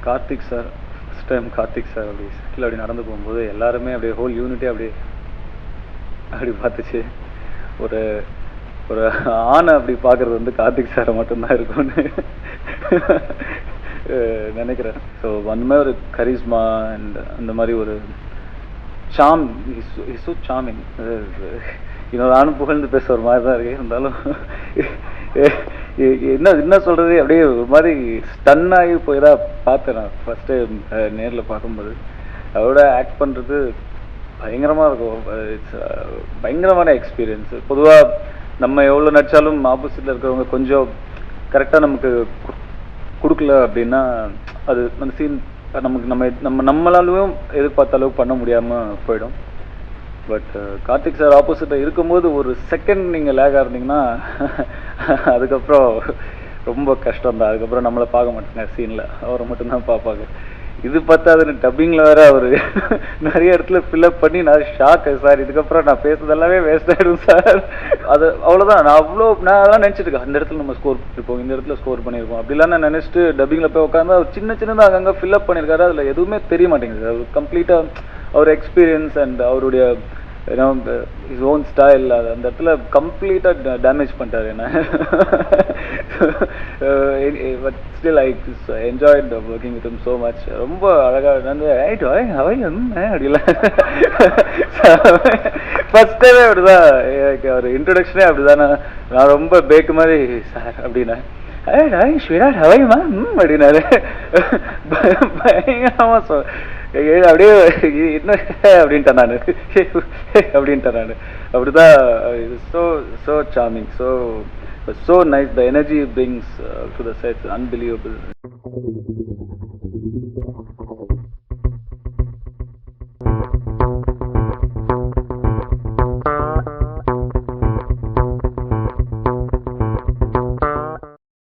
Karthik sir first time Karthik sir அப்படி settle அப்படி நடந்து போகும்போது எல்லாருமே அப்படியே ஹோல் யூனிட்டே அப்படி பார்த்துச்சு. ஒரு ஒரு ஆணை அப்படி பார்க்குறது வந்து கார்த்திக் சாரை மட்டும்தான் இருக்கும்னு நினைக்கிறேன். ஸோ அந்த மாதிரி ஒரு கரிஸ்மா அண்ட் அந்த மாதிரி ஒரு சாம், இஸ் ஸோ சாமிங். இன்னொரு ஆணும் புகழ்ந்து பேச ஒரு மாதிரி தான் இருக்கு. இருந்தாலும் என்ன சொல்றது, அப்படியே ஒரு மாதிரி ஸ்டன் ஆகி போய் தான் பார்த்தேன் நான் ஃபர்ஸ்ட் டைம் நேரில் பார்க்கும்போது. அதோட ஆக்ட் பண்ணுறது பயங்கரமாக இருக்கும். இட்ஸ் பயங்கரமான எக்ஸ்பீரியன்ஸு. பொதுவாக நம்ம எவ்வளோ நடித்தாலும் ஆப்போசிட்டில் இருக்கிறவங்க கொஞ்சம் கரெக்டாக நமக்கு கொடுக்கல அப்படின்னா அது அந்த சீன் நமக்கு நம்மளாலும் எதிர்பார்த்த அளவுக்கு பண்ண முடியாமல் போயிடும். பட் கார்த்திக் சார் ஆப்போசிட்டில் இருக்கும்போது ஒரு செகண்ட் நீங்கள் லேகாக இருந்தீங்கன்னா அதுக்கப்புறம் ரொம்ப கஷ்டம் தான். அதுக்கப்புறம் நம்மளை பார்க்க மாட்டாங்க சீனில், அவரை மட்டும்தான் பார்ப்பாங்க. இது பார்த்தாது டப்பிங்கில் வேற அவர் நிறைய இடத்துல ஃபில்அப் பண்ணி நான் ஷாக்கு சார். இதுக்கப்புறம் நான் பேசுறது எல்லாமே வேஸ்ட் ஆகிடும் சார். அது அவ்வளோதான். நான் அதான் நினச்சிட்டு இருக்கேன், அந்த இடத்துல நம்ம ஸ்கோர் பண்ணியிருப்போம், இந்த இடத்துல ஸ்கோர் பண்ணியிருப்போம் அப்படிலாம் நான் நினச்சிட்டு டப்பிங்கில் போய் உட்காந்து அவர் சின்னதாக அங்கங்கே ஃபில்அப் பண்ணியிருக்காரு. அதில் எதுவுமே தெரிய மாட்டேங்குது. அவர் கம்ப்ளீட்டாக அவர் எக்ஸ்பீரியன்ஸ் அண்ட் அவருடைய his own style அந்த இடத்துல கம்ப்ளீட்டாக டேமேஜ் பண்ணிட்டாரு என்ன. But still I enjoyed working with him so much. ரொம்ப அழகாக வந்து அப்படிலாம் ஃபர்ஸ்ட் டைமே அப்படிதான் அவர் இன்ட்ரொடக்ஷனே அப்படிதான். நான் ரொம்ப பேக்கு மாதிரி சார் அப்படின்னா ஹவைமா அப்படின்னாரு. பயங்கரமா அப்படியே என்ன அப்படின்ட்டேன் நான் அப்படிதான். so charming, so nice. The energy it brings to the set is unbelievable.